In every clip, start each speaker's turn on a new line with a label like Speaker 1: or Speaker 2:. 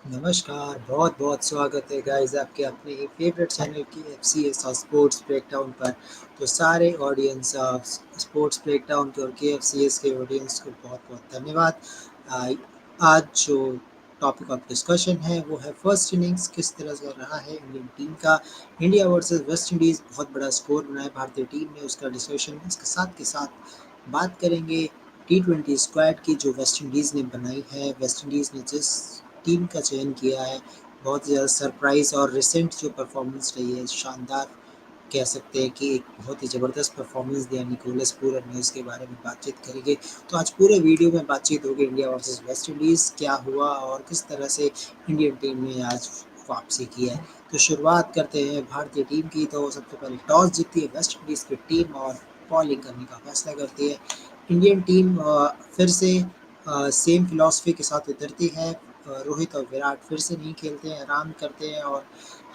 Speaker 1: नमस्कार, बहुत-बहुत स्वागत है गाइस आपके अपने ही फेवरेट चैनल KFCS और स्पोर्ट्स ब्रेकडाउन पर। तो सारे ऑडियंस स्पोर्ट्स ब्रेकडाउन के और KFCS के ऑडियंस को बहुत-बहुत धन्यवाद। अ, आज जो टॉपिक ऑफ डिस्कशन है वो है फर्स्ट इनिंग्स किस तरह से रहा है इंडियन टीम का। इंडिया वर्सेस वेस्ट इंडीज़ बहुत बड़ा स्कोर बनाया भारतीय टीम ने, उसका डिस्कशन इसके साथ के साथ बात करेंगे टी20 स्क्वाड की जो वेस्ट इंडीज़ ने बनाई है। वेस्ट इंडीज़ ने जिस टीम का चयन किया है, बहुत ज़्यादा सरप्राइज़ और रिसेंट जो परफॉर्मेंस रही है, शानदार कह सकते हैं कि एक बहुत ही ज़बरदस्त परफॉर्मेंस दिया निकोलस पूरन ने, उसके बारे में बातचीत करेंगे। तो आज पूरे वीडियो में बातचीत होगी इंडिया वर्सेस वेस्ट इंडीज़, क्या हुआ और किस तरह से इंडियन टीम ने आज वापसी की है। तो शुरुआत करते हैं भारतीय टीम की। तो सबसे पहले टॉस जीतती है वेस्ट इंडीज़ की टीम और बॉलिंग करने का फैसला करती है। इंडियन टीम फिर से सेम फिलॉसफी के साथ उतरती है। रोहित और विराट फिर से नहीं खेलते हैं, आराम करते हैं और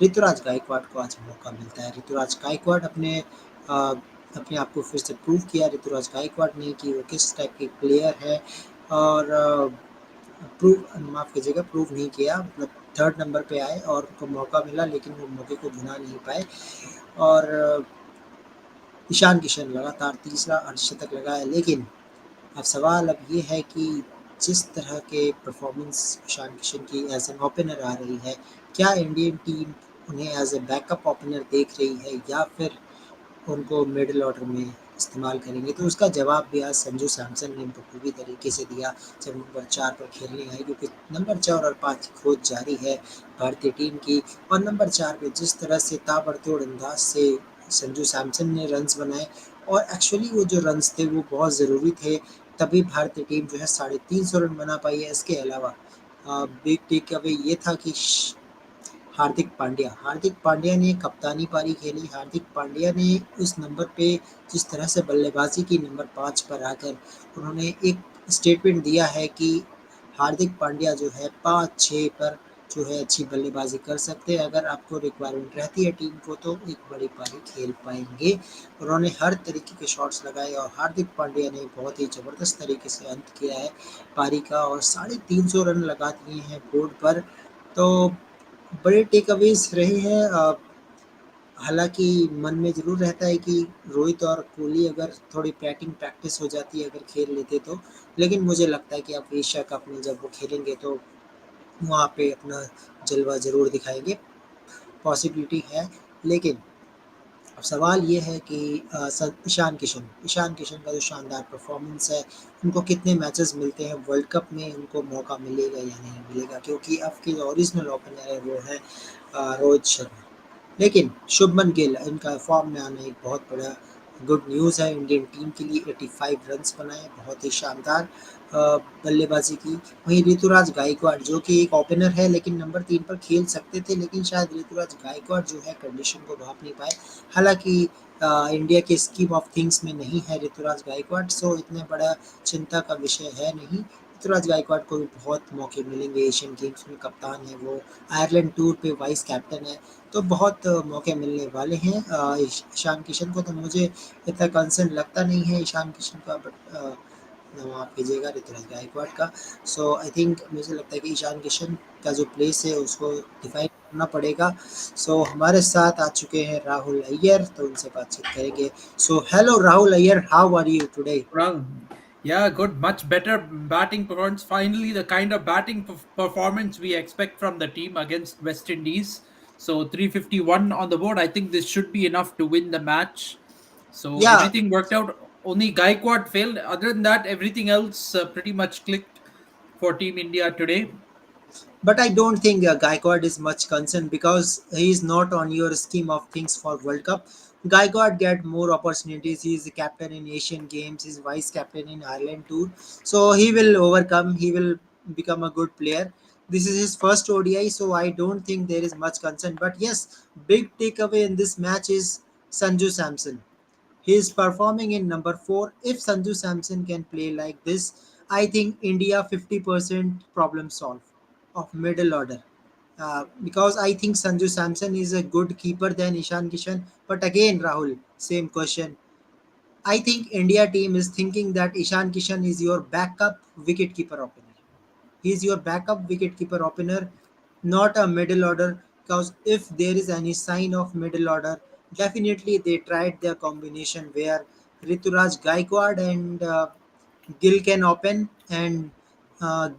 Speaker 1: ऋतुराज गायकवाड़ को आज मौका मिलता है। ऋतुराज गायकवाड़ अपने आप को फिर से प्रूव किया ऋतुराज गायकवाड़ ने कि वो किस टाइप के प्लेयर है और प्रूव माफ़ कीजिएगा प्रूव नहीं किया, मतलब थर्ड नंबर पे आए और उनको मौका मिला लेकिन वो मौके को भुना नहीं पाए। और ईशान किशन लगातार तीसरा अर्धशतक लगाया, लेकिन अब सवाल अब ये है कि जिस तरह के परफॉर्मेंस ईशान किशन की एज एन ओपनर आ रही है, क्या इंडियन टीम उन्हें एज ए बैकअप ओपनर देख रही है या फिर उनको मिडिल ऑर्डर में इस्तेमाल करेंगे? तो उसका जवाब भी आज संजू सैमसन ने बखूबी तरीके से दिया जब नंबर 4 पर खेलने आए, क्योंकि नंबर 4 और 5 की खोज जारी है भारतीय टीम की। और नंबर 4 पे जिस तरह से ताबड़तोड़ अंदाज से संजू सैमसन ने रन्स बनाए और एक्चुअली वो जो रन्स थे वो बहुत ज़रूरी थे, तभी भारतीय टीम जो है 350 रन बना पाई है। इसके अलावा बिग टेक अवे ये था कि हार्दिक पांड्या ने कप्तानी पारी खेली। हार्दिक पांड्या ने उस नंबर पे जिस तरह से बल्लेबाजी की नंबर 5 पर आकर उन्होंने एक स्टेटमेंट दिया है कि हार्दिक पांड्या जो है 5-6 पर जो है अच्छी बल्लेबाजी कर सकते हैं। अगर आपको रिक्वायरमेंट रहती है टीम को तो एक बड़ी पारी खेल पाएँगे। उन्होंने हर तरीके के शॉट्स लगाए और हार्दिक पांड्या ने बहुत ही ज़बरदस्त तरीके से अंत किया है पारी का और 350 रन लगा दिए हैं बोर्ड पर। तो बड़े टेकअवेज़ रहे हैं। हालाँकि मन में ज़रूर रहता है कि रोहित और कोहली अगर थोड़ी बैटिंग प्रैक्टिस हो जाती अगर खेल लेते तो, लेकिन मुझे लगता है कि अब एशिया कप में जब वो खेलेंगे तो वहाँ पे अपना जलवा ज़रूर दिखाएँगे, पॉसिबिलिटी है। लेकिन अब सवाल ये है कि ईशान किशन का जो शानदार परफॉर्मेंस है, उनको कितने मैचेस मिलते हैं वर्ल्ड कप में, उनको मौका मिलेगा या नहीं मिलेगा, क्योंकि अब के जो ओरिजिनल ओपनर है वो है रोहित शर्मा। लेकिन शुभमन गिल इनका फॉर्म में आना एक बहुत बड़ा गुड न्यूज़ है इंडियन टीम के लिए। 85 रन्स बनाए, बहुत ही शानदार बल्लेबाजी की। वहीं ऋतुराज गायकवाड़ जो कि एक ओपनर है लेकिन नंबर 3 पर खेल सकते थे, लेकिन शायद ऋतुराज गायकवाड़ जो है कंडीशन को भाप नहीं पाए। हालाँकि इंडिया के स्कीम ऑफ थिंग्स में नहीं है ऋतुराज गायकवाड़, सो इतने बड़ा चिंता का विषय है नहीं। ऋतुराज गायकवाड़ को भी बहुत मौके मिलेंगे, एशियन गेम्स में कप्तान है वो, आयरलैंड टूर पे वाइस कैप्टन है, तो बहुत मौके मिलने वाले हैं ईशान किशन को। तो मुझे इतना कंसर्न लगता नहीं है ईशान किशन का, बट माफ़ कीजिएगा ऋतुराज गायकवाड़ का। सो आई थिंक मुझे लगता है कि ईशान किशन का जो प्लेस है उसको डिफाइन करना पड़ेगा। सो हमारे साथ आ चुके हैं राहुल अय्यर, तो उनसे बातचीत करेंगे। So hello Rahul Iyer, how are you today?
Speaker 2: Wrong. Yeah, good. Much better batting performance. Finally, the kind of batting performance we expect from the team against West Indies. So 351 on the board. I think this should be enough to win the match. So
Speaker 1: Yeah,
Speaker 2: everything worked out. Only Gaikwad failed. Other than that, everything else pretty much clicked for Team India today.
Speaker 1: but I don't think Gaikwad is much concerned because he is not on your scheme of things for World Cup. Gaikwad get more opportunities. He is a captain in Asian Games. He's vice captain in Ireland tour, so he will overcome. He will become a good player. This is his first ODI, so I don't think there is much concern. But yes, big takeaway in this match is Sanju Samson. He is performing in number 4. If Sanju Samson can play like this, I think India 50% problem solved of middle order. Because I think Sanju Samson is a good keeper than Ishan Kishan. But again, Rahul, same question. I think India team is thinking that Ishan Kishan is your backup wicketkeeper opener. He is your backup wicketkeeper opener. not a middle order. Because if there is any sign of middle order, definitely they tried their combination where Rituraj Gaikwad and Gill can open, and uh,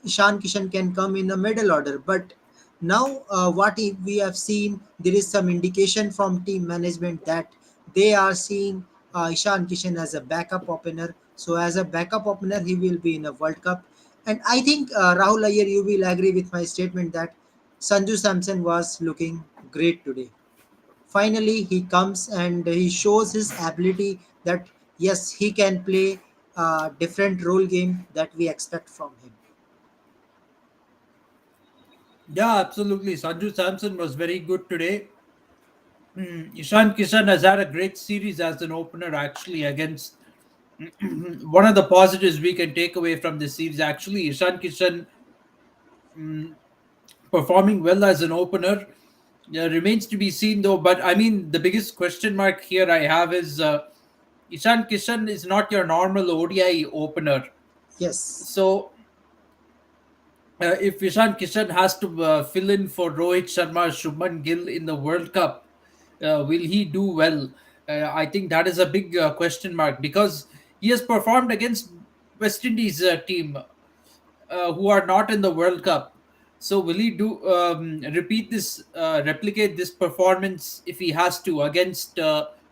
Speaker 1: Ishan Kishan can come in the middle order. But now, what if we have seen, there is some indication from team management that they are seeing Ishan Kishan as a backup opener. So, as a backup opener, he will be in a World Cup. And I think, Rahul Ayer, you will agree with my statement that Sanju Samson was looking great today. Finally, he comes and he shows his ability that yes, he can play a different role game that we expect from him.
Speaker 2: Yeah, absolutely. Sanju Samson was very good today. Ishan Kishan has had a great series as an opener, actually, against one of the positives we can take away from this series. Actually, Ishan Kishan performing well as an opener. Yeah, remains to be seen though. But I mean, the biggest question mark here I have is Ishan Kishan is not your normal ODI opener.
Speaker 1: Yes.
Speaker 2: So if Ishan Kishan has to fill in for Rohit Sharma, Shubman Gill in the World Cup, will he do well? I think that is a big question mark because he has performed against West Indies team who are not in the World Cup. So will he do replicate this performance if he has to against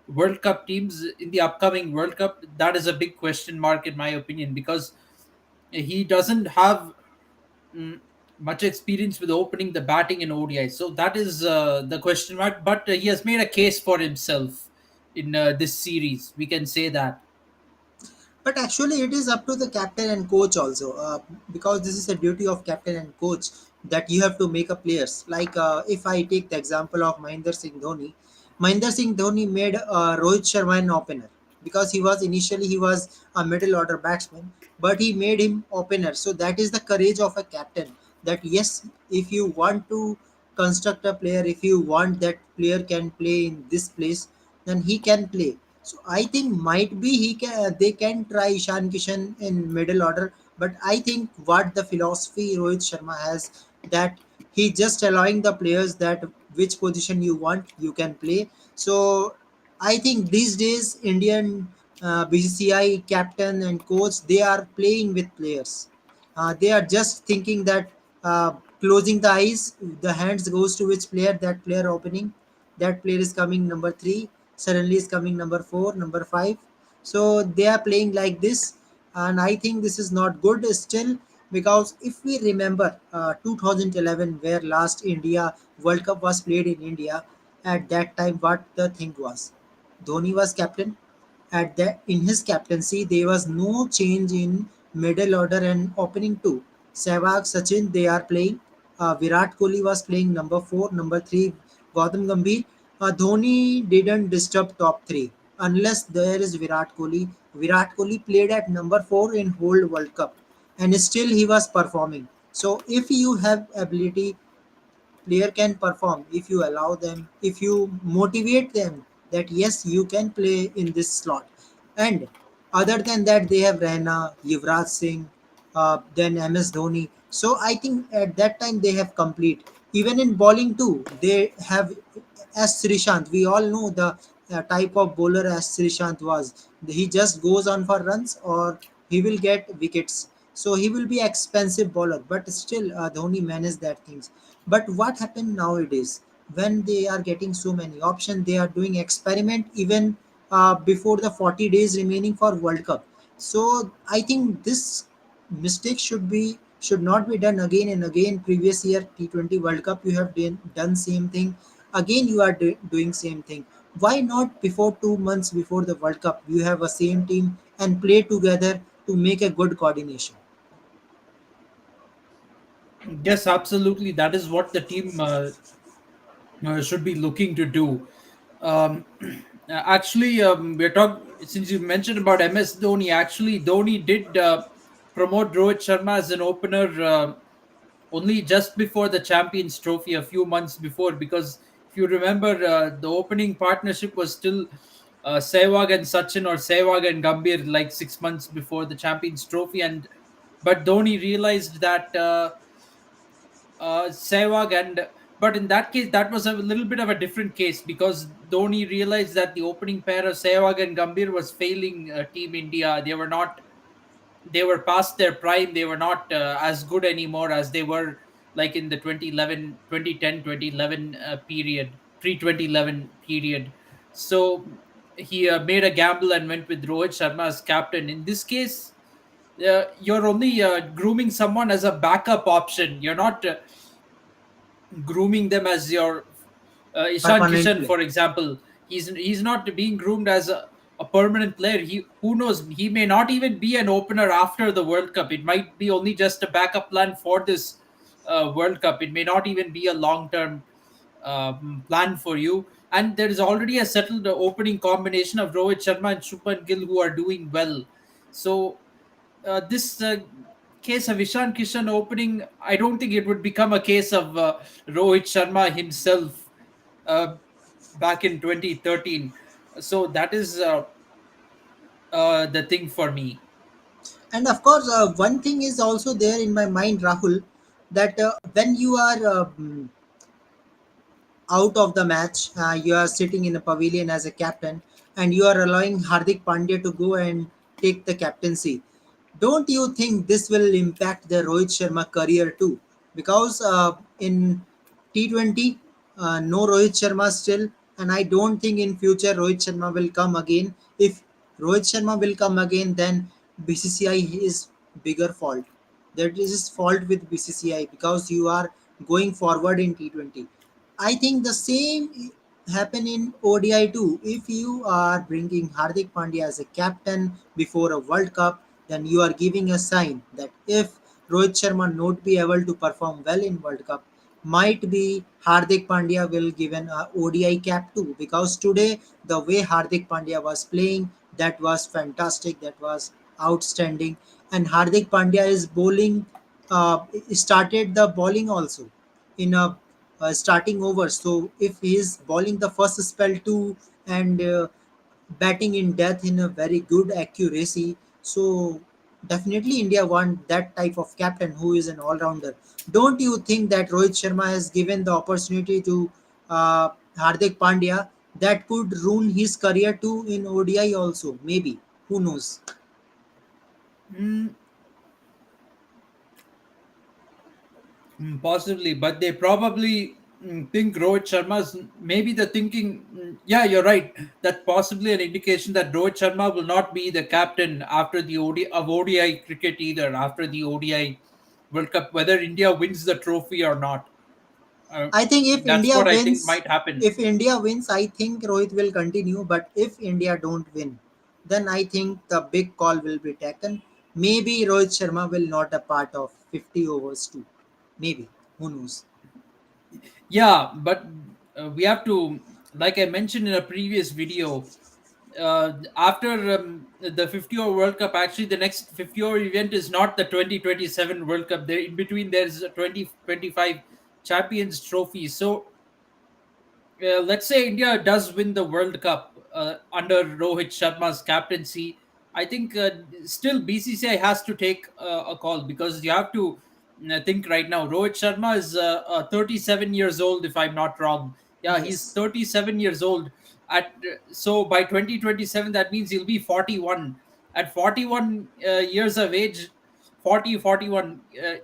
Speaker 2: World Cup teams in the upcoming World Cup? That is a big question mark in my opinion because he doesn't have mm, much experience with opening the batting in ODI. So that is the question mark. But he has made a case for himself in this series. We can say that.
Speaker 1: But actually, it is up to the captain and coach also, because this is a duty of captain and coach that you have to make a players. Like if I take the example of Mahinder Singh Dhoni made Rohit Sharma an opener because he was a middle order batsman, but he made him opener. So that is the courage of a captain. That yes, if you want to construct a player, if you want that player can play in this place, then he can play. So I think might be they can try Ishan Kishan in middle order, but I think what the philosophy Rohit Sharma has, that he just allowing the players that which position you want you can play. So I think these days Indian BCCI captain and coach, they are playing with players. They are just thinking that closing the eyes, the hands goes to which player, that player opening, that player is coming number three, suddenly is coming number four, number five. So they are playing like this, and I think this is not good still, because if we remember 2011, where last India World Cup was played in India, at that time what the thing was, Dhoni was captain. At that, in his captaincy, there was no change in middle order and opening two. Sehwag, Sachin, they are playing. Virat Kohli was playing number four, number three, Gautam Gambhir. Dhoni didn't disturb top three unless there is Virat Kohli. Virat Kohli played at number four in whole World Cup, and still he was performing. So if you have ability, player can perform if you allow them, if you motivate them that yes, you can play in this slot. And other than that, they have Raina, Yuvraj Singh, then MS Dhoni. So I think at that time they have complete. Even in bowling too, they have as Srishant. We all know the type of bowler as Srishant was. He just goes on for runs or he will get wickets. So he will be expensive bowler, but still Dhoni managed that things. But what happened nowadays, when they are getting so many options, they are doing experiment even before the 40 days remaining for World Cup. So I think this mistake should not be done again and again. Previous year T20 World Cup, you have done same thing. Again, you are doing same thing. Why not before 2 months before the World Cup, you have a same team and play together to make a good coordination?
Speaker 2: Yes, absolutely. That is what the team should be looking to do. Actually, we're talking since you mentioned about MS Dhoni. Actually, Dhoni did promote Rohit Sharma as an opener only just before the Champions Trophy, a few months before. Because if you remember, the opening partnership was still Sehwag and Sachin or Sehwag and Gambhir, like 6 months before the Champions Trophy, and but Dhoni realized that. Sehwag, and but in that case, that was a little bit of a different case because Dhoni realized that the opening pair of Sehwag and Gambhir was failing Team India. They were past their prime. They were not as good anymore as they were like in the 2011, 2010, 2011 period, pre 2011 period. So he made a gamble and went with Rohit Sharma as captain. In this case, you're only grooming someone as a backup option. You're not grooming them as your Ishan
Speaker 1: Permanent
Speaker 2: Kishan,
Speaker 1: play.
Speaker 2: for example. He's not being groomed as a permanent player. He, who knows, he may not even be an opener after the World Cup. It might be only just a backup plan for this World Cup. It may not even be a long term plan for you. And there is already a settled opening combination of Rohit Sharma and Shubman Gill who are doing well. So this case of Ishan Kishan opening, I don't think it would become a case of Rohit Sharma himself uh, back in 2013. So that is the thing for me.
Speaker 1: And of course, one thing is also there in my mind, Rahul, that when you are out of the match, you are sitting in a pavilion as a captain, and you are allowing Hardik Pandya to go and take the captaincy. Don't you think this will impact the Rohit Sharma career too? Because in T20, no Rohit Sharma still, and I don't think in future Rohit Sharma will come again. If Rohit Sharma will come again, then BCCI is bigger fault. There is fault with BCCI because you are going forward in T20. I think the same happen in ODI too. If you are bringing Hardik Pandya as a captain before a World Cup, then you are giving a sign that if Rohit Sharma not be able to perform well in World Cup, might be Hardik Pandya will given a ODI cap too. Because today the way Hardik Pandya was playing, that was fantastic, that was outstanding, and Hardik Pandya is bowling. Started the bowling also in a starting over. So if he is bowling the first spell too and batting in death in a very good accuracy, so definitely India want that type of captain who is an all-rounder. Don't you think that Rohit Sharma has given the opportunity to Hardik Pandya that could ruin his career too in ODI also? Maybe. Who knows?
Speaker 2: Mm, possibly, but they probably think Rohit Sharma's maybe the thinking. Yeah, you're right. That's possibly an indication that Rohit Sharma will not be the captain after the ODI cricket either. After the ODI World Cup, whether India wins the trophy or not. Uh,
Speaker 1: I think
Speaker 2: that's what I think might happen.
Speaker 1: If India wins, I think Rohit will continue. But if India don't win, then I think the big call will be taken. Maybe Rohit Sharma will not a part of 50 overs too. Maybe. Who knows?
Speaker 2: Yeah, but we have to, like I mentioned in a previous video, after the 50 over World Cup, actually the next 50 over event is not the 2027 World Cup. There in between there's a 2025 Champions Trophy. So let's say India does win the World Cup under Rohit Sharma's captaincy, I think still BCCI has to take a call because you have to think right now. Rohit Sharma is 37 years old, if I'm not wrong. Yeah, he's
Speaker 1: Yes.
Speaker 2: 37 years old. At so by 2027, that means he'll be 41. At 41 years of age, 41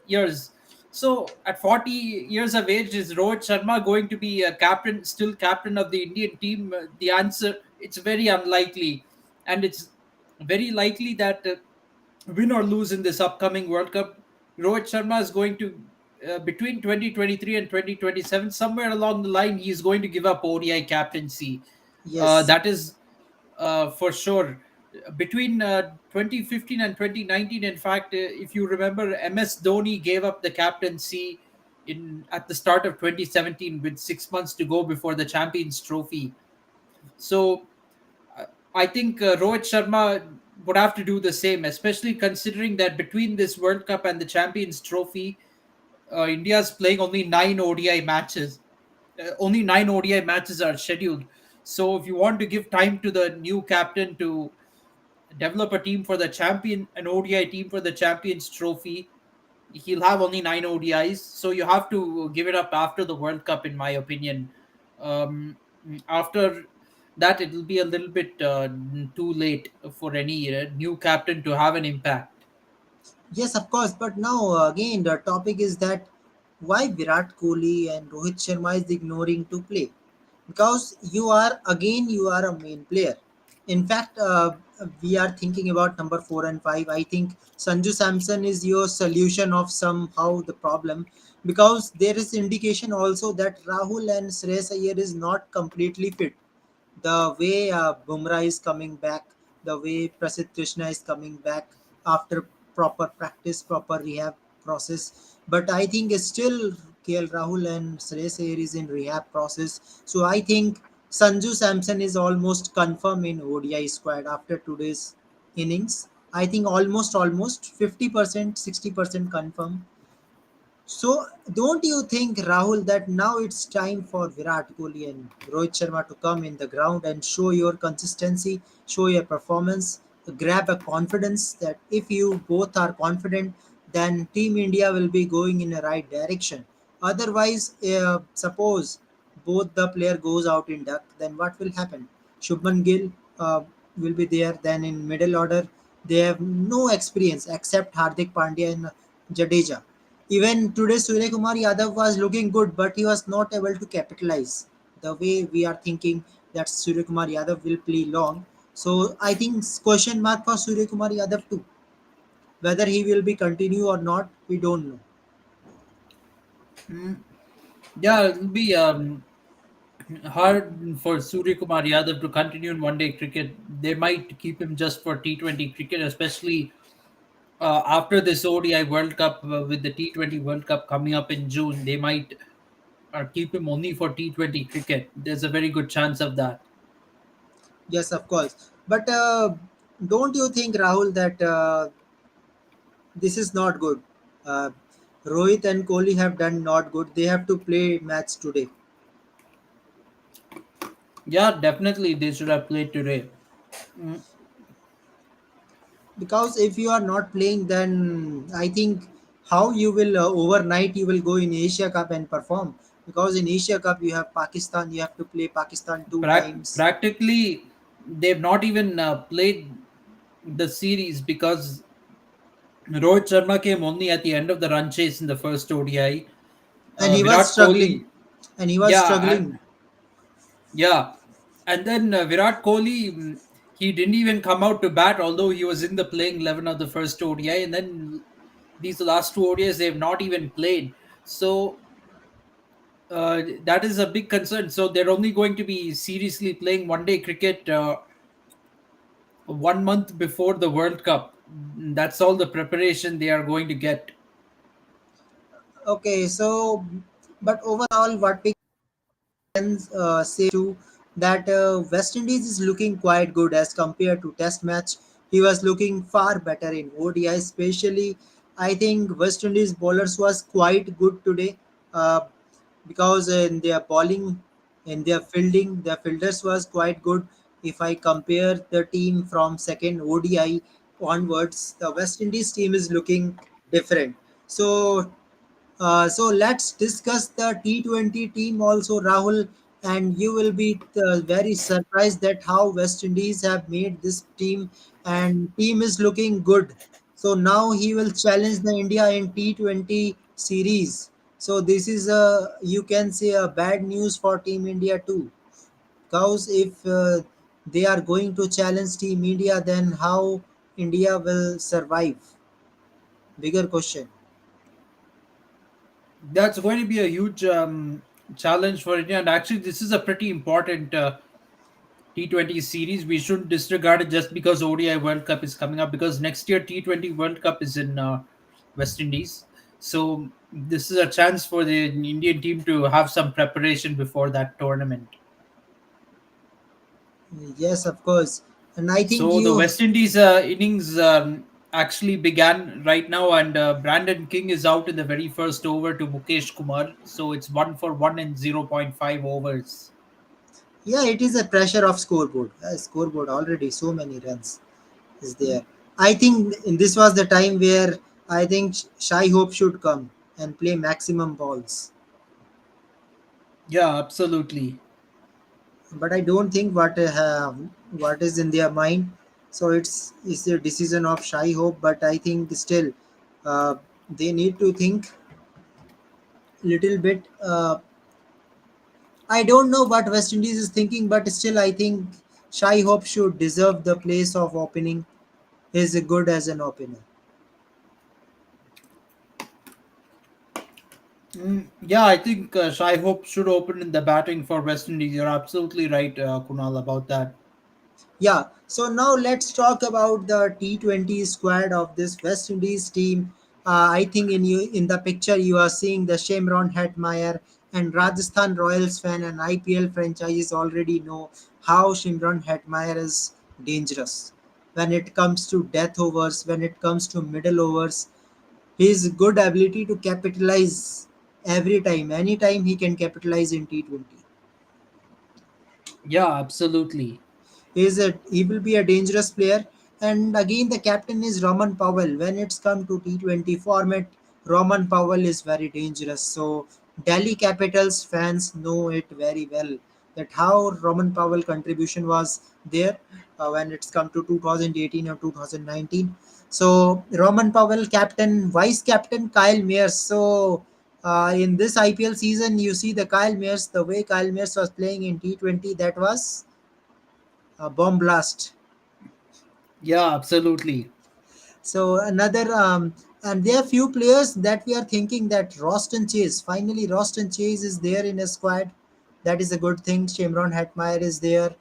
Speaker 2: years. So, at 40 years of age, is Rohit Sharma going to be a captain, still captain of the Indian team? The answer, it's very unlikely, and it's very likely that win or lose in this upcoming World Cup, Rohit Sharma is going to between 2023 and 2027, somewhere along the line, he's going to give up ODI captaincy.
Speaker 1: Yes.
Speaker 2: That is for sure. Between 2015 and 2019, in fact, if you remember, MS Dhoni gave up the captaincy in at the start of 2017 with 6 months to go before the Champions Trophy. So uh, I think Rohit Sharma would have to do the same, especially considering that between this World Cup and the Champions Trophy, India's playing only 9 ODI matches. Only 9 ODI matches are scheduled. So if you want to give time to the new captain to develop a team for the champion, an ODI team for the Champions Trophy, he'll have only 9 ODIs, so you have to give it up after the World Cup, in my opinion. After that, it'll be a little bit too late for any new captain to have an impact.
Speaker 1: Yes, of course. But now again, the topic is that why Virat Kohli and Rohit Sharma is ignoring to play, because you are a main player. In fact, we are thinking about number 4 and 5. I think Sanju Samson is your solution of somehow the problem, because there is indication also that Rahul and Shreyas Iyer is not completely fit. The way Bumrah is coming back, the way Prasidh Krishna is coming back after proper practice, proper rehab process. But I think it's still KL Rahul and Shreyas Iyer is in rehab process. So I think Sanju Samson is almost confirmed in ODI squad after today's innings. I think almost 50%, 60% confirmed. So, don't you think, Rahul, that now it's time for Virat Kohli and Rohit Sharma to come in the ground and show your consistency, show your performance, grab a confidence that if you both are confident, then Team India will be going in the right direction. Otherwise, suppose both the player goes out in duck, then what will happen? Shubman Gill will be there. Then in middle order, they have no experience except Hardik Pandya and Jadeja. Even today, Surya Kumar Yadav was looking good, but he was not able to capitalize the way we are thinking that Surya Kumar Yadav will play long. So I think question mark for Surya Kumar Yadav too. Whether he will be continue or not, we don't know.
Speaker 2: Mm, yeah, it'll be hard for Surya Kumar Yadav to continue in one day cricket. They might keep him just for T20 cricket, especially after this ODI World Cup, with the T20 World Cup coming up in June. They might keep him only for T20 cricket. There's a very good chance of that.
Speaker 1: Yes, of course. But don't you think, Rahul, that this is not good? Uh, Rohit and Kohli have done not good. They have to play match today.
Speaker 2: Yeah, definitely they should have played today. Mm,
Speaker 1: Because if you are not playing, then I think how you will overnight you will go in Asia Cup and perform, because in Asia Cup you have Pakistan, you have to play Pakistan two times.
Speaker 2: Practically, they've not even played the series because Rohit Sharma came only at the end of the run chase in the first ODI.
Speaker 1: And he was
Speaker 2: Virat
Speaker 1: struggling,
Speaker 2: Kohli,
Speaker 1: and he was
Speaker 2: yeah,
Speaker 1: struggling.
Speaker 2: yeah, and then Virat Kohli, he didn't even come out to bat, although he was in the playing 11 of the first ODI, and then these last two ODIs they've not even played. So that is a big concern. So they're only going to be seriously playing one day cricket 1 month before the World Cup. That's all the preparation they are going to get.
Speaker 1: Okay, so but overall what we can say too, that West Indies is looking quite good as compared to Test match. He was looking far better in ODI, especially. I think West Indies bowlers was quite good today, uh, because in their bowling, in their fielding, their fielders was quite good. If I compare the team from second ODI onwards, the West Indies team is looking different. So let's discuss the T20 team also, Rahul, and you will be very surprised that how West Indies have made this team, and team is looking good. So now he will challenge the India in T20 series. So this is a, you can say, a bad news for Team India too, because if they are going to challenge Team India, then how India will survive? Bigger question.
Speaker 2: That's going to be a huge challenge for India. And actually, this is a pretty important T20 series. We shouldn't disregard it just because ODI World Cup is coming up, because next year T20 World Cup is in West Indies. So this is a chance for the Indian team to have some preparation before that tournament.
Speaker 1: Yes, of course. And I think
Speaker 2: So the
Speaker 1: you,
Speaker 2: West Indies innings actually began right now, and Brandon King is out in the very first over to Mukesh Kumar. So it's 1 for 1 in 0.5 overs.
Speaker 1: yeah, it is a pressure of scoreboard. Scoreboard already so many runs is there. I think this was the time where I think Shai Hope should come and play maximum balls.
Speaker 2: Yeah, absolutely.
Speaker 1: But I don't think what is in their mind. So it's a decision of Shai Hope. But I think still they need to think little bit. I don't know what West Indies is thinking, but still I think Shai Hope should deserve the place of opening. He's good as an opener.
Speaker 2: Yeah, I think Shai Hope should open in the batting for West Indies. You're absolutely right, Kunal, about that.
Speaker 1: Yeah, so now let's talk about the T20 squad of this West Indies team. I think in the picture you are seeing the Shimron Hetmeyer and Rajasthan Royals fan and IPL franchises already know how Shimron Hetmeyer is dangerous when it comes to death overs, when it comes to middle overs. His good ability to capitalize every time, anytime he can capitalize in T20.
Speaker 2: Yeah, absolutely.
Speaker 1: He will be a dangerous player. And again, the captain is Roman Powell. When it's come to T20 format, Roman Powell is very dangerous. So Delhi Capitals fans know it very well that how Roman Powell contribution was there when it's come to 2018 or 2019. So Roman Powell captain, vice captain Kyle Mears. So in this IPL season, you see the Kyle Mears, the way Kyle Mears was playing in T20, that was a bomb blast.
Speaker 2: Yeah, absolutely.
Speaker 1: So another and there are few players that we are thinking that Roston Chase. Finally, Roston Chase is there in a squad. That is a good thing. Shimron Hatmeyer is there.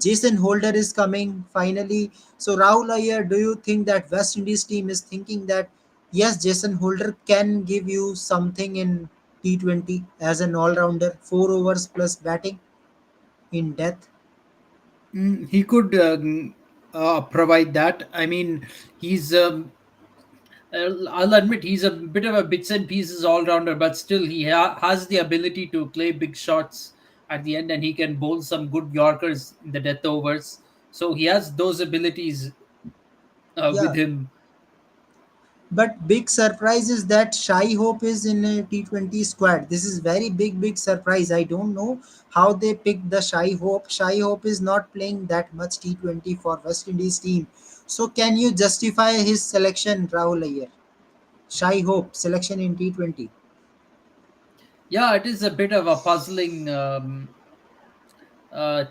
Speaker 1: Jason Holder is coming finally. So Rahul Iyer, do you think that West Indies team is thinking that yes, Jason Holder can give you something in T20 as an all-rounder, 4 overs plus batting in depth?
Speaker 2: He could provide that. I mean, he's I'll admit he's a bit of a bits and pieces all rounder, but still he has the ability to play big shots at the end, and he can bowl some good Yorkers in the death overs. So he has those abilities with
Speaker 1: Yeah,
Speaker 2: him.
Speaker 1: but big surprise is that Shai Hope is in a T20 squad. This is very big surprise. I don't know how they picked the Shai Hope. Shai Hope is not playing that much T20 for West Indies team. So can you justify his selection, Rahul Iyer? Shai Hope selection in T20.
Speaker 2: Yeah, it is a bit of a puzzling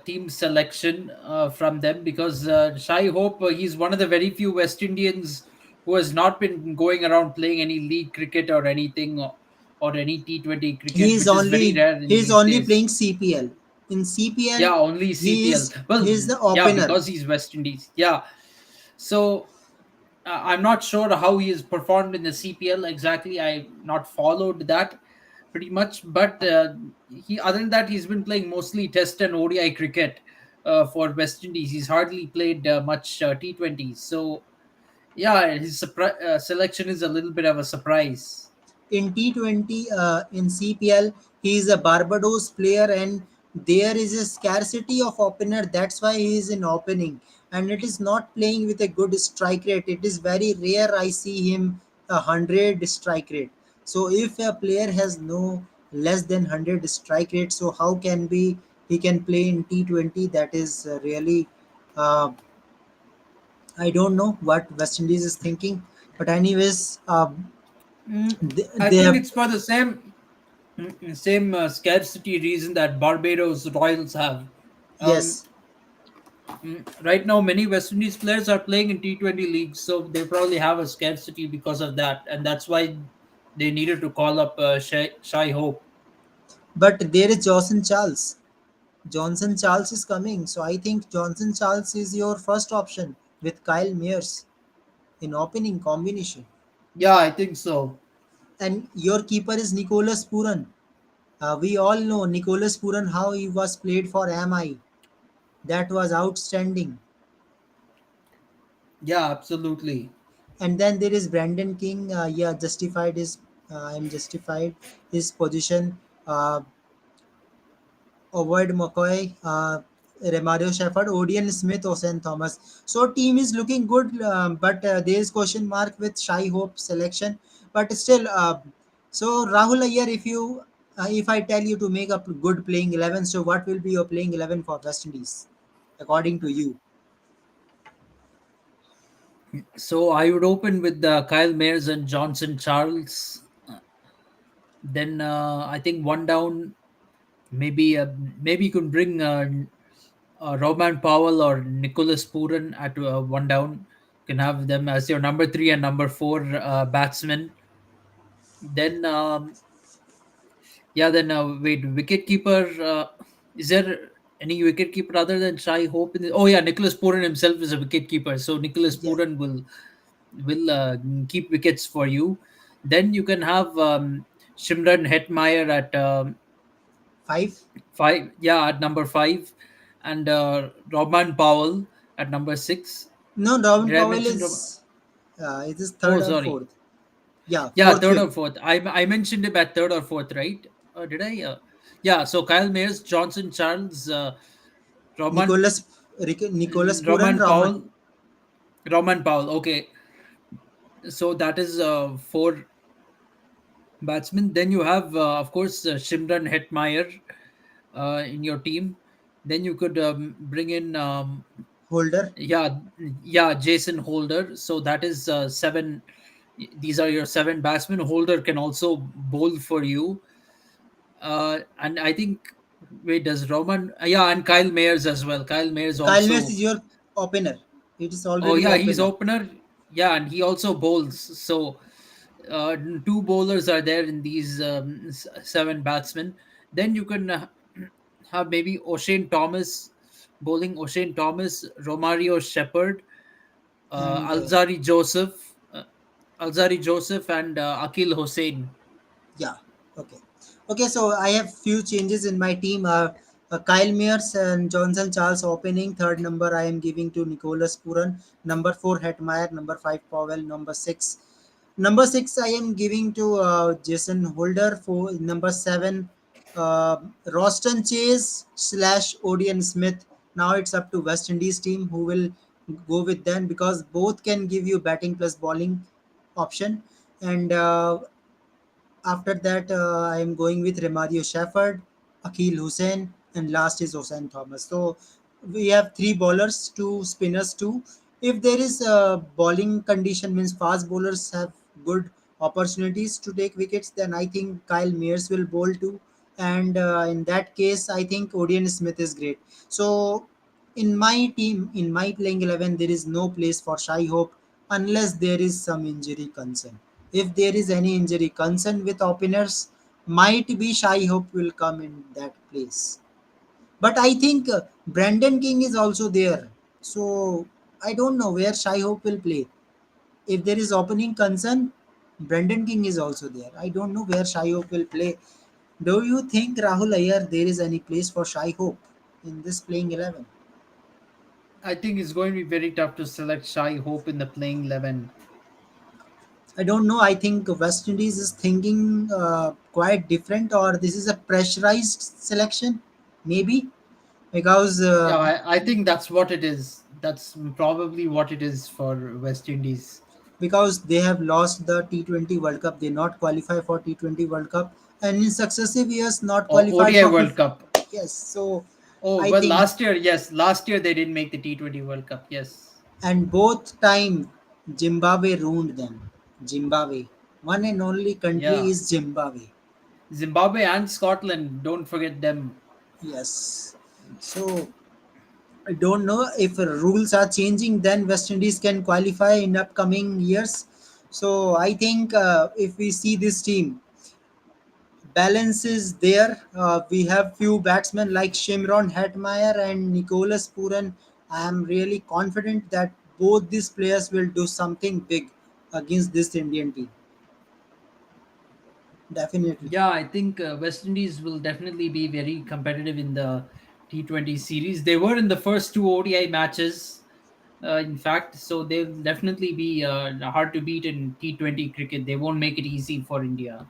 Speaker 2: team selection from them because Shai Hope, he's one of the very few West Indians who has not been going around playing any league cricket or anything, or any T20 cricket, which is very rare in
Speaker 1: He's
Speaker 2: these
Speaker 1: only
Speaker 2: days.
Speaker 1: playing CPL. In CPL,
Speaker 2: Yeah, only CPL.
Speaker 1: he
Speaker 2: Well,
Speaker 1: is the
Speaker 2: yeah,
Speaker 1: opener.
Speaker 2: because he's West Indies. Yeah. So I'm not sure how he has performed in the CPL exactly. I've not followed that pretty much, but he other than that, he's been playing mostly Test and ODI cricket for West Indies. He's hardly played much T20s. So yeah, his selection is a little bit of a surprise.
Speaker 1: In T20 in CPL, he is a Barbados player and there is a scarcity of opener. That's why he is in opening and it is not playing with a good strike rate. It is very rare I see him 100 strike rate. So if a player has no less than 100 strike rate, so how can be he can play in T20? That is really uh, I don't know what West Indies is thinking. But anyways,
Speaker 2: I
Speaker 1: they
Speaker 2: think
Speaker 1: have
Speaker 2: it's for the same scarcity reason that Barbados Royals have. Um,
Speaker 1: yes.
Speaker 2: right now, many West Indies players are playing in T20 leagues, so they probably have a scarcity because of that, and that's why they needed to call up Shai Hope.
Speaker 1: But there is Johnson Charles. Johnson Charles is coming. So I think Johnson Charles is your first option with Kyle Mears in opening combination.
Speaker 2: Yeah, I think so.
Speaker 1: And your keeper is Nicholas Puran. We all know Nicholas Puran how he was played for MI. That was outstanding.
Speaker 2: Yeah, absolutely.
Speaker 1: And then there is Brandon King. Yeah, justified his. I'm justified his position. Avoid McCoy. Remario Shepherd, Odion Smith, Osen Thomas. So team is looking good, but there is question mark with Shai Hope selection. But still, so Rahul Ayyar, if I tell you to make a good playing 11, so what will be your playing 11 for West Indies, according to you?
Speaker 2: So I would open with Kyle Mayers and Johnson Charles. Then I think one down. Maybe you can bring Roman Powell or Nicholas Puran at one down. You can have them as your number three and number four batsmen. Then then wait, wicket keeper. Is there any wicket keeper other than Shai Hope? Oh yeah, Nicholas Puran himself is a wicket keeper, so Nicholas
Speaker 1: Yeah,
Speaker 2: Puran will keep wickets for you. Then you can have Shimran Hetmeyer at
Speaker 1: five.
Speaker 2: five. Yeah, at number five, and Robman Powell at number six.
Speaker 1: No, Robin
Speaker 2: Did I
Speaker 1: Powell
Speaker 2: mention?
Speaker 1: is it is
Speaker 2: Oh,
Speaker 1: third or
Speaker 2: sorry.
Speaker 1: fourth. Yeah,
Speaker 2: Yeah,
Speaker 1: fourth,
Speaker 2: third
Speaker 1: fifth.
Speaker 2: or fourth. I mentioned him at third or fourth, right? Did I? Yeah. So Kyle Mayers, Johnson Charles, Roman
Speaker 1: Nicholas Puran,
Speaker 2: Roman
Speaker 1: Rahman.
Speaker 2: Powell, Roman Powell. Okay, so that is four batsmen. Then you have, of course, Shimran Hetmeyer in your team. Then you could bring in,
Speaker 1: Holder.
Speaker 2: yeah, yeah, Jason Holder. So that is seven. These are your seven batsmen. Holder can also bowl for you. And I think, wait, does Roman? Yeah, and Kyle Mayers as well. Kyle Mayers
Speaker 1: Kyle Mills
Speaker 2: also.
Speaker 1: is your opener. It is
Speaker 2: Oh
Speaker 1: already
Speaker 2: yeah, he's
Speaker 1: opener.
Speaker 2: opener. Yeah, and he also bowls. So uh, two bowlers are there in these seven batsmen. Then you can have maybe O'Shane Thomas bowling. O'Shane Thomas, Romario Shepherd,
Speaker 1: And
Speaker 2: Alzari Joseph, Alzari Joseph, and Akil Hussain.
Speaker 1: yeah, okay. Okay, so I have few changes in my team. Kyle Mears and Johnson Charles opening. Third number I am giving to Nicholas Puran. Number 4 Hetmeyer. Number 5 Powell. Number 6. Number 6 I am giving to Jason Holder. For number 7 uh, Roston Chase slash Odion Smith. Now it's up to West Indies team who will go with them, because both can give you batting plus bowling option. And after that, I am going with Remario Shepherd, Akil Hussain, and last is Hossein Thomas. So we have three bowlers, two spinners, two. If there is a bowling condition, means fast bowlers have good opportunities to take wickets, then I think Kyle Mears will bowl too. And in that case, I think Odion Smith is great. So in my team, in my playing 11, there is no place for Shai Hope unless there is some injury concern. If there is any injury concern with openers, might be Shai Hope will come in that place. But I think Brandon King is also there. So I don't know where Shai Hope will play. If there is opening concern, Brandon King is also there. I don't know where Shai Hope will play. Do you think, Rahul Ayyar, there is any place for Shai Hope in this playing 11?
Speaker 2: I think it's going to be very tough to select Shai Hope in the playing 11.
Speaker 1: I don't know. I think West Indies is thinking quite different, or this is a pressurized selection, maybe, because
Speaker 2: Yeah, I think that's what it is. That's probably what it is for West Indies.
Speaker 1: they have lost the T20 World Cup. They not qualify for T20 World Cup, and in successive years not
Speaker 2: Or
Speaker 1: qualified
Speaker 2: ODI
Speaker 1: for
Speaker 2: World
Speaker 1: 50.
Speaker 2: Cup.
Speaker 1: Yes, so
Speaker 2: Oh,
Speaker 1: I
Speaker 2: well,
Speaker 1: think,
Speaker 2: last year, yes. Last year they didn't make the T20 World Cup. Yes.
Speaker 1: and both time Zimbabwe ruined them. Zimbabwe, one and only country
Speaker 2: Yeah.
Speaker 1: is Zimbabwe.
Speaker 2: Zimbabwe and Scotland, don't forget them.
Speaker 1: Yes, so I don't know if rules are changing, then West Indies can qualify in upcoming years. So I think if we see this team, balance is there. We have few batsmen like Shimron Hetmeyer and Nicholas Puran. I am really confident that both these players will do something big against this Indian team. Definitely.
Speaker 2: Yeah, I think West Indies will definitely be very competitive in the T20 series. They were in the first two ODI matches, in fact, so they'll definitely be hard to beat in T20 cricket. They won't make it easy for India.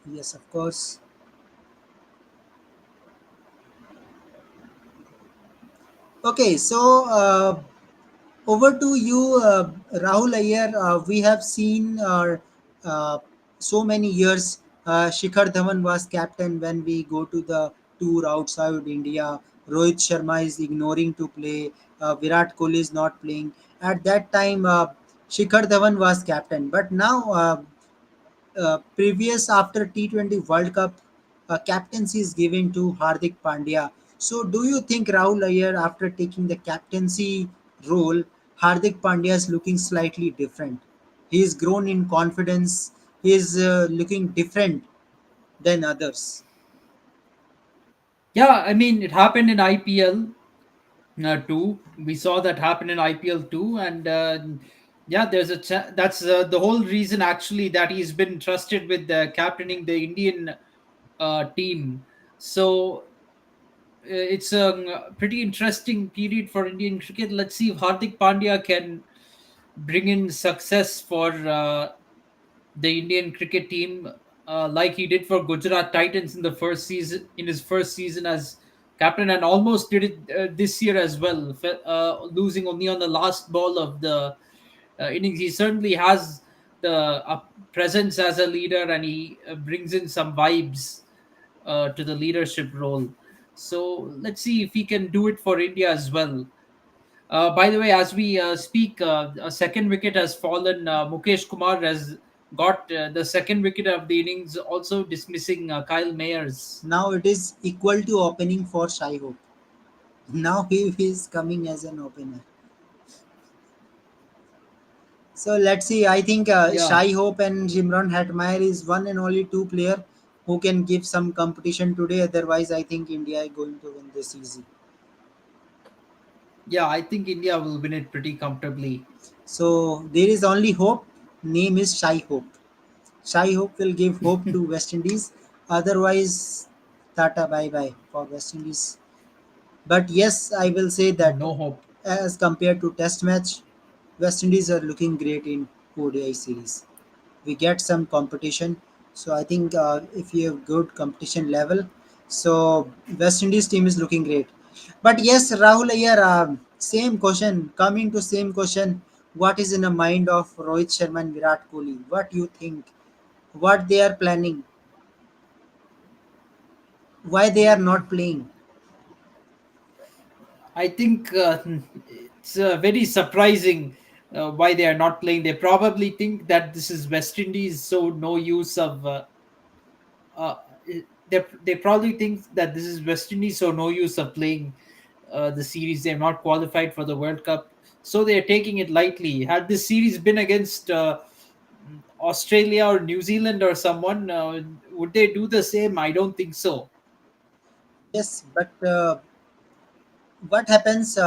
Speaker 1: Yes, of course. Okay, so over to you, Rahul Ayer. We have seen so many years. Shikhar Dhawan was captain when we go to the tour outside India. Rohit Sharma is ignoring to play. Virat Kohli is not playing. At that time, Shikhar Dhawan was captain. But now, previous after T20 World Cup, captaincy is given to Hardik Pandya. So, do you think Rahul Ayer, after taking the captaincy role, Hardik Pandya is looking slightly different? He is grown in confidence. He is looking different than others.
Speaker 2: Yeah, I mean, it happened in IPL too. We saw that happen in IPL too, and yeah, that's the whole reason actually that he's been trusted with captaining the Indian team. So it's a pretty interesting period for Indian cricket. Let's see if Hardik Pandya can bring in success for the Indian cricket team, like he did for Gujarat Titans in the first season, in his first season as captain, and almost did it this year as well, losing only on the last ball of the innings. He certainly has the presence as a leader, and he brings in some vibes to the leadership role. So let's see if he can do it for India as well. By the way, as we speak, a second wicket has fallen. Mukesh Kumar has got the second wicket of the innings, also dismissing Kyle Mayers.
Speaker 1: Now it is equal to opening for Shai Hope. Now he is coming as an opener. So let's see. I think
Speaker 2: Yeah,
Speaker 1: Shai Hope and Jimron Hatmayer is one and only two player who can give some competition today. Otherwise, I think India is going to win this easy.
Speaker 2: yeah, I think India will win it pretty comfortably.
Speaker 1: So there is only hope. Name is Shai Hope. Shai Hope will give hope to West Indies. Otherwise, Tata bye bye for West Indies. But yes, I will say that
Speaker 2: No hope.
Speaker 1: as compared to Test match, West Indies are looking great in ODI series. We get some competition. So I think if you have good competition level, so West Indies team is looking great. But yes, Rahul Ayyar, same question. Coming to same question, what is in the mind of Rohit Sharma and Virat Kohli? What you think? What they are planning? Why they are not playing?
Speaker 2: I think it's very surprising why they are not playing. They probably think that this is West Indies, so no use of uh, they probably think that this is West Indies, so no use of playing the series. They're not qualified for the World Cup, so they're taking it lightly. Had this series been against Australia or New Zealand or someone, would they do the same? I don't think so.
Speaker 1: Yes, but what happens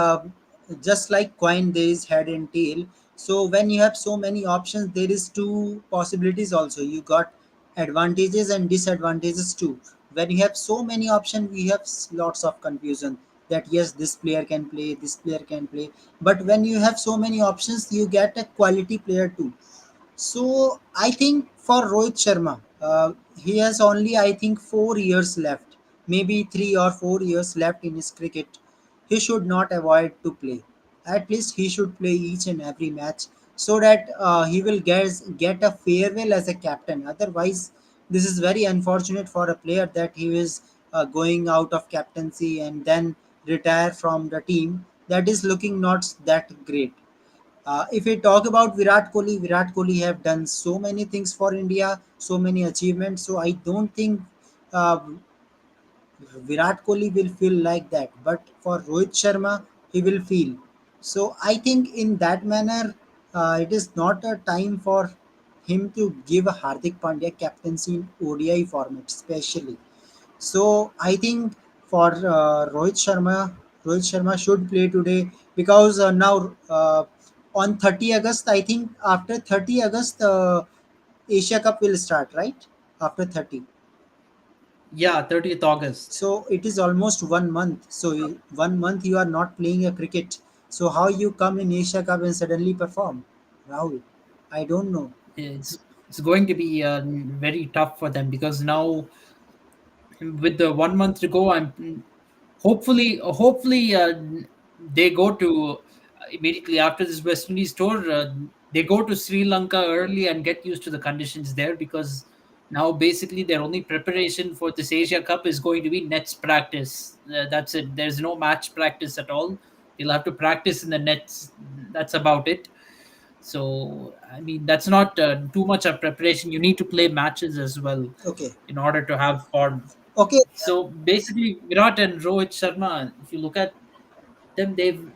Speaker 1: just like coin there is head and tail. So when you have so many options, there is two possibilities also. You got advantages and disadvantages too. When you have so many options, we have lots of confusion that yes, this player can play, this player can play. But when you have so many options, you get a quality player too. So I think for Rohit Sharma, he has only I think 4 years left, maybe 3 or 4 years left in his cricket. He should not avoid to play. At least he should play each and every match so that he will get a farewell as a captain. Otherwise, this is very unfortunate for a player that he is going out of captaincy and then retire from the team. That is looking not that great. If we talk about Virat Kohli have done so many things for India, so many achievements. So I don't think uh, Virat Kohli will feel like that. But for Rohit Sharma, he will feel. So I think in that manner, it is not a time for him to give Hardik Pandya captaincy in ODI format, especially. So I think for Rohit Sharma should play today because now on 30 August, I think after 30 August, Asia Cup will start, right? After 30.
Speaker 2: Yeah, 30th August.
Speaker 1: So it is almost 1 month. So 1 month you are not playing a cricket. So how you come in Asia Cup and suddenly perform, Rahul? I don't know.
Speaker 2: It's going to be very tough for them because now with the 1 month to go, I'm hopefully. they go to immediately after this West Indies tour. They go to Sri Lanka early and get used to the conditions there, because now basically their only preparation for this Asia Cup is going to be nets practice. That's it. There's no match practice at all. You'll have to practice in the nets. That's about it. So I mean, that's not too much of preparation. You need to play matches as well
Speaker 1: Okay.
Speaker 2: in order to have form.
Speaker 1: Okay.
Speaker 2: So basically, Virat and Rohit Sharma, if you look at them, they've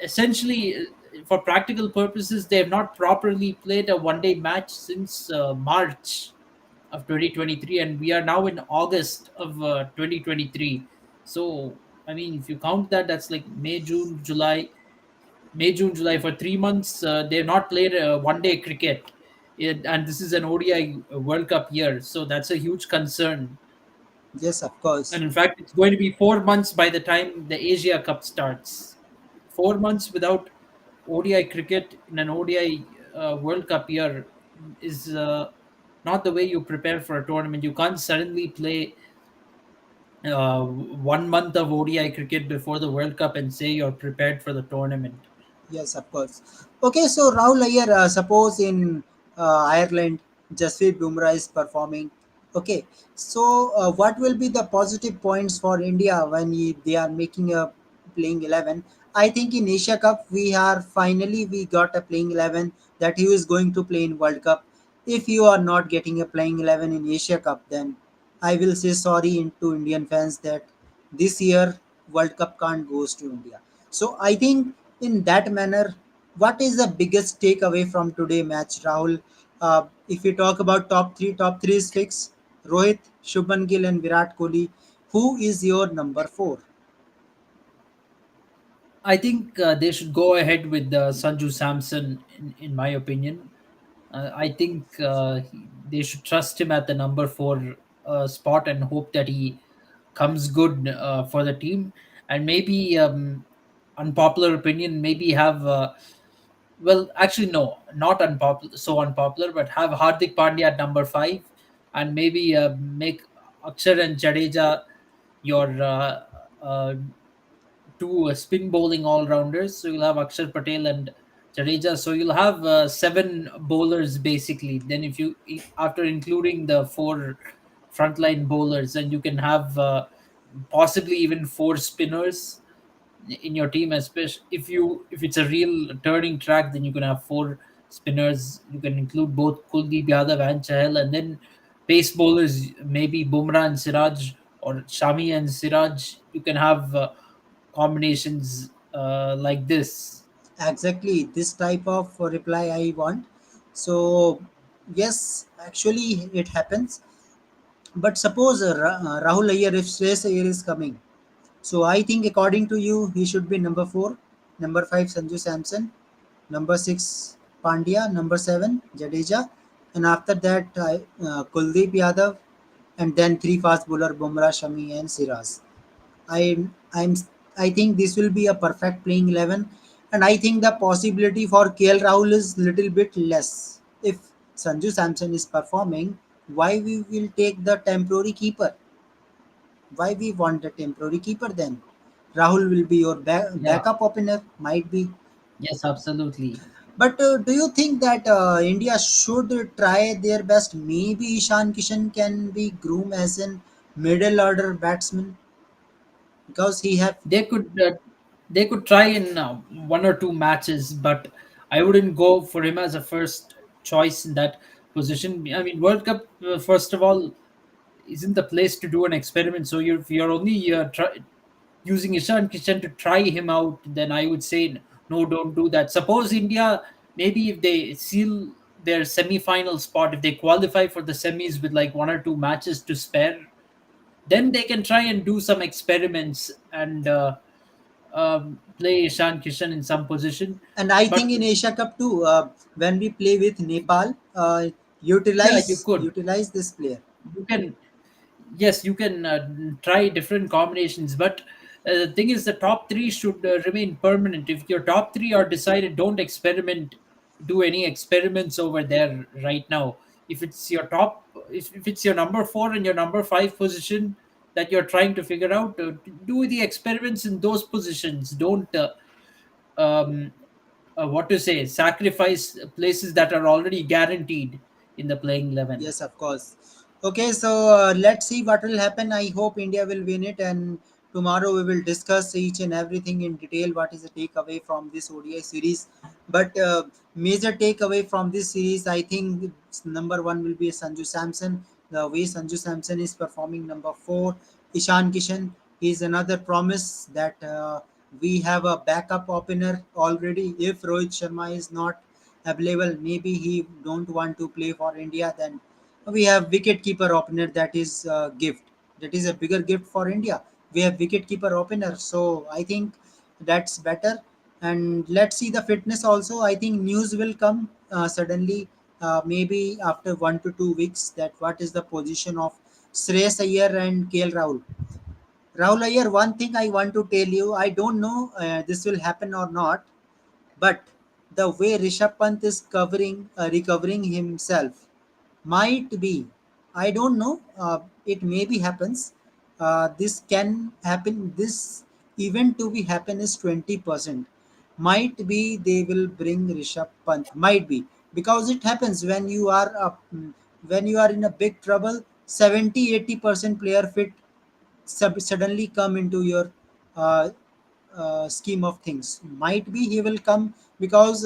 Speaker 2: essentially, for practical purposes, they have not properly played a one-day match since March of 2023, and we are now in August of 2023. So I mean, if you count that, that's like May, June, July. For 3 months, they have not played one-day cricket. And this is an ODI World Cup year, so that's a huge concern.
Speaker 1: Yes, of course.
Speaker 2: And in fact, it's going to be 4 months by the time the Asia Cup starts. 4 months without ODI cricket in an ODI World Cup year is not the way you prepare for a tournament. You can't suddenly play 1 month of ODI cricket before the World Cup and say you're prepared for the tournament.
Speaker 1: Yes, of course. Okay, so Rahul Iyer, suppose in Ireland, Jasprit Bumrah is performing. Okay, so what will be the positive points for India when they are making a playing 11? I think in Asia Cup we got a playing 11 that he is going to play in World Cup. If you are not getting a playing 11 in Asia Cup, then I will say sorry to Indian fans that this year World Cup can't goes to India. So I think in that manner, what is the biggest takeaway from today match, Rahul? If we talk about top three is fixed. Rohit, Shubman Gill, and Virat Kohli. Who is your number four?
Speaker 2: I think they should go ahead with Sanju Samson, in my opinion. I think they should trust him at the number four spot and hope that he comes good for the team. And maybe, unpopular opinion, maybe have, well, actually, no, not unpopular, so unpopular, but have Hardik Pandya at number five, and maybe make Akshar and Jadeja your two spin bowling all rounders. So you'll have Akshar Patel and Jadeja. So you'll have seven bowlers basically. Then if you after including the four frontline bowlers, and you can have possibly even four spinners in your team. Especially if it's a real turning track, then you can have four spinners. You can include both Kuldeep Yadav and Chahal, and then pace bowlers, maybe Bumrah and Siraj, or Shami and Siraj. You can have combinations like this.
Speaker 1: Exactly this type of reply I want. So, yes, actually it happens. But suppose Rahul Iyer, if Shreyas Iyer is coming, so I think according to you, he should be number four, number five Sanju Samson, number six Pandya, number seven Jadeja, and after that Kuldeep Yadav, and then three fast bowler Bumrah, Shami, and Siraj. I I'm I think this will be a perfect playing 11, and I think the possibility for KL Rahul is little bit less. If Sanju Samson is performing, why we will take the temporary keeper? Why we want a temporary keeper then? Rahul will be your
Speaker 2: Yeah.
Speaker 1: backup opener, might be.
Speaker 2: Yes, absolutely.
Speaker 1: But do you think that India should try their best? Maybe Ishan Kishan can be groomed as an middle order batsman because he have.
Speaker 2: They could uh, they could try in one or two matches, but I wouldn't go for him as a first choice in that position. I mean, World Cup, first of all, isn't the place to do an experiment. So if you're only using Ishan Kishan to try him out, then I would say no, don't do that. Suppose India, maybe if they seal their semi-final spot, if they qualify for the semis with like one or two matches to spare, then they can try and do some experiments and play Ishan Kishan in some position.
Speaker 1: And I think
Speaker 2: But
Speaker 1: in Asia Cup too, when we play with Nepal,
Speaker 2: yeah, you could.
Speaker 1: utilize this player.
Speaker 2: You can, yes, you can try different combinations, but the thing is the top three should remain permanent. If your top three are decided, don't experiment, do any experiments over there right now. If it's your number four and your number five position that you're trying to figure out, do the experiments in those positions. Don't um, what to say, sacrifice places that are already guaranteed in the playing 11.
Speaker 1: Yes, of course. Okay, so let's see what will happen. I hope India will win it, and tomorrow we will discuss each and everything in detail. What is the takeaway from this ODI series? But major takeaway from this series, I think number one will be Sanju Samson. The way Sanju Samson is performing. Number four, Ishan Kishan is another promise that we have a backup opener already. If Rohit Sharma is not available, maybe he don't want to play for India, then we have wicket keeper opener, that is a gift, that is a bigger gift for India. We have wicket keeper opener, so I think that's better. And let's see the fitness also. I think news will come suddenly, maybe after 1 to 2 weeks, that what is the position of Shreyas Iyer and KL Rahul Iyer. One thing I want to tell you, I don't know this will happen or not, but the way Rishabh Pant is recovering himself might be, I don't know. It maybe happens. This can happen. This event to be happen is 20%. Might be they will bring Rishabh Pant. Might be, because it happens when you are up, when you are in a big trouble. 70-80% player fit suddenly come into your uh, scheme of things. Might be he will come, because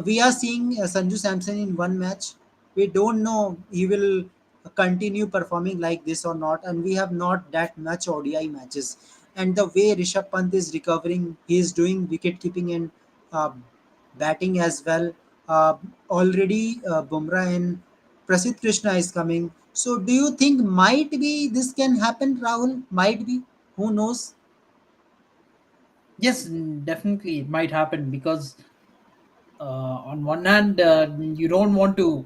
Speaker 1: we are seeing Sanju Samson in one match. We don't know he will continue performing like this or not, and we have not that much ODI matches. And the way Rishabh Pant is recovering, he is doing wicket keeping and uh, batting as well. Already Bumrah and Prasidh Krishna is coming. So, do you think might be this can happen, Rahul? Might be. Who knows?
Speaker 2: Yes, definitely it might happen because on one hand, you don't want to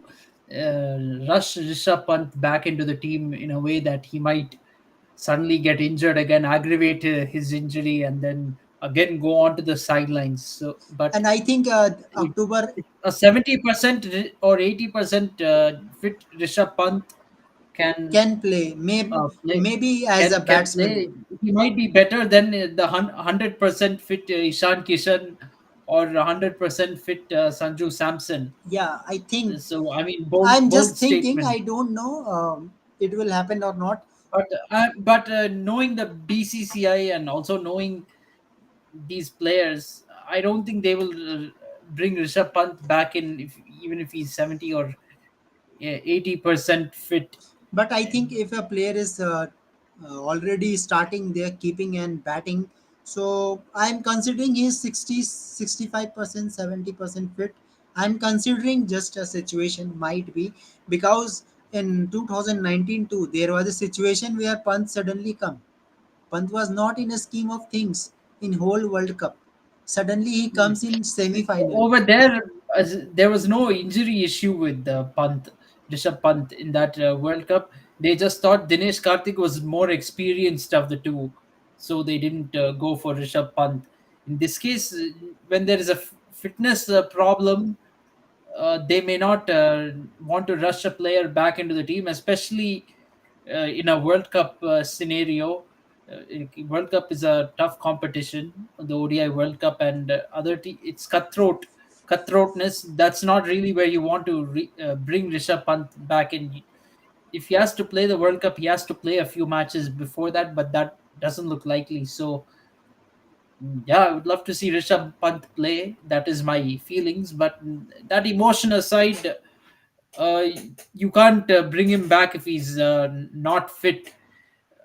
Speaker 2: rush Rishabh Pant back into the team in a way that he might suddenly get injured again, aggravate his injury, and then again go on to the sidelines. So, but
Speaker 1: And I think
Speaker 2: it,
Speaker 1: October
Speaker 2: a 70% or 80% fit Rishabh Pant can
Speaker 1: can play,
Speaker 2: play,
Speaker 1: maybe as a
Speaker 2: can
Speaker 1: batsman.
Speaker 2: play. He might be better than the 100% fit Ishan Kishan or 100% fit Sanju Samson.
Speaker 1: Yeah, I think.
Speaker 2: So I mean,
Speaker 1: I'm
Speaker 2: bold
Speaker 1: just thinking.
Speaker 2: statement.
Speaker 1: I don't know it will happen or not.
Speaker 2: But knowing the BCCI and also knowing these players, I don't think they will bring Rishabh Pant back in, if, even if he's 70 or 80% fit.
Speaker 1: But I think if a player is already starting their keeping and batting, so I'm considering he's 65%, 70% fit. I'm considering just a situation might be, because in 2019 too there was a situation where Pant suddenly come. Pant was not in a scheme of things in whole World Cup. Suddenly he comes in semi-final.
Speaker 2: Over there, there was no injury issue with Rishabh Pant in that World Cup. They just thought Dinesh Karthik was more experienced of the two, so they didn't go for Rishabh Pant. In this case, when there is a fitness problem, they may not want to rush a player back into the team, especially in a World Cup scenario. World Cup is a tough competition, the ODI World Cup, and it's cutthroatness. That's not really where you want to bring Rishabh Pant back in. If he has to play the World Cup, he has to play a few matches before that, but that doesn't look likely. So yeah, I would love to see Rishabh Pant play. That is my feelings. But that emotion aside, uh, you can't bring him back if he's not fit.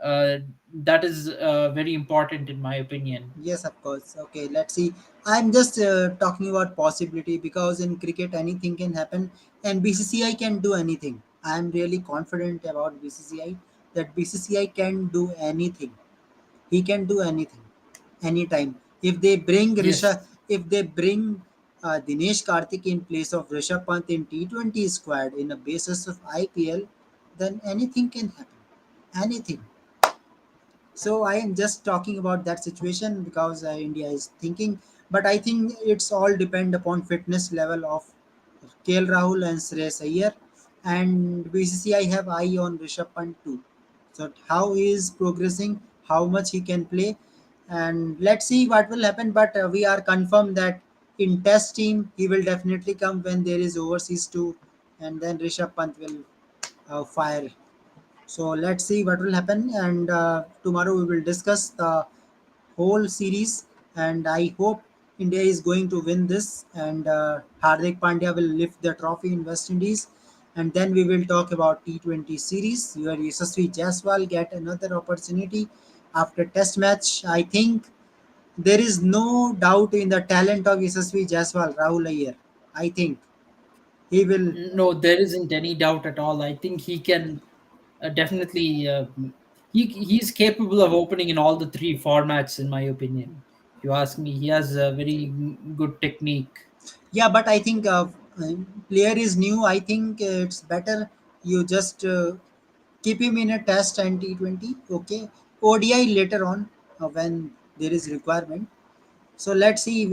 Speaker 2: Uh, that is very important, in my opinion.
Speaker 1: Yes, of course. Okay, let's see. I'm just talking about possibility, because in cricket anything can happen, and BCCI can do anything. I'm really confident about BCCI, that BCCI can do anything. He can do anything, anytime. If they bring
Speaker 2: Yes.
Speaker 1: if they bring Dinesh Karthik in place of Rishabh Pant in T20 squad in a basis of IPL, then anything can happen. Anything. So I am just talking about that situation, because India is thinking, but I think it's all depend upon fitness level of KL Rahul and Shreyas Iyer, and BCCI have eye on Rishabh Pant too. So how he is progressing, how much he can play. and let's see what will happen. But we are confirmed that in test team he will definitely come when there is overseas too, and then Rishabh Pant will fire. So let's see what will happen, and tomorrow we will discuss the whole series. And I hope India is going to win this, and Hardik Pandya will lift the trophy in West Indies. And then we will talk about T20 series where Yashasvi Jaiswal get another opportunity after test match. I think there is no doubt in the talent of Yashasvi Jaiswal, Rahul Iyer. I think he will.
Speaker 2: No, there isn't any doubt at all. I think he can definitely. He's capable of opening in all the three formats, in my opinion. If you ask me, he has a very good technique.
Speaker 1: Yeah, but I think player is new. I think it's better you just keep him in a test and T20. Okay, ODI later on when there is requirement. So let's see.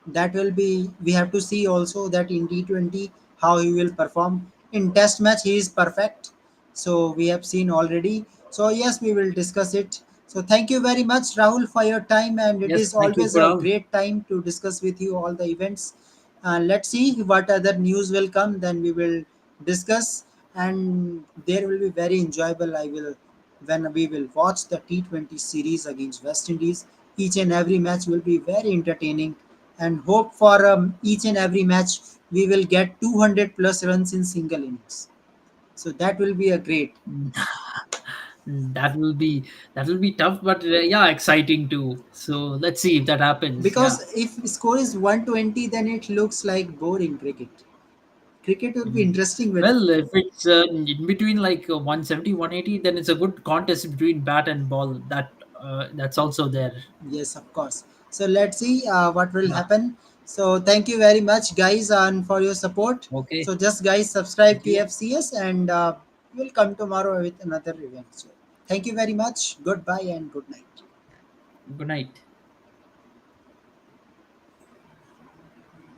Speaker 1: That will be. We have to see also that in T20 how he will perform in Test match. He is perfect. So we have seen already. So yes, we will discuss it. So thank you very much, Rahul, for your time, and it
Speaker 2: Yes,
Speaker 1: is
Speaker 2: thank you,
Speaker 1: always a
Speaker 2: Kunal.
Speaker 1: great time to discuss with you all the events. Let's see what other news will come. Then we will discuss, and there will be very enjoyable. I will when we will watch the T20 series against West Indies. Each and every match will be very entertaining, and hope for each and every match we will get 200 plus runs in single innings. So that will be a great,
Speaker 2: That will be tough, but yeah, exciting too. So let's see if that happens.
Speaker 1: because
Speaker 2: Yeah.
Speaker 1: if score is 120, then it looks like boring cricket. Cricket will be
Speaker 2: Mhm.
Speaker 1: interesting with.
Speaker 2: Well, if it's in between like 170, 180, then it's a good contest between bat and ball. That's also there.
Speaker 1: Yes, of course. So let's see what will
Speaker 2: Yeah.
Speaker 1: happen. So thank you very much, guys, and for your support.
Speaker 2: Okay.
Speaker 1: So just guys, subscribe
Speaker 2: Thank you.
Speaker 1: KFCS, and we'll come tomorrow with another event. So thank you very much. Goodbye and good night.
Speaker 2: Good night.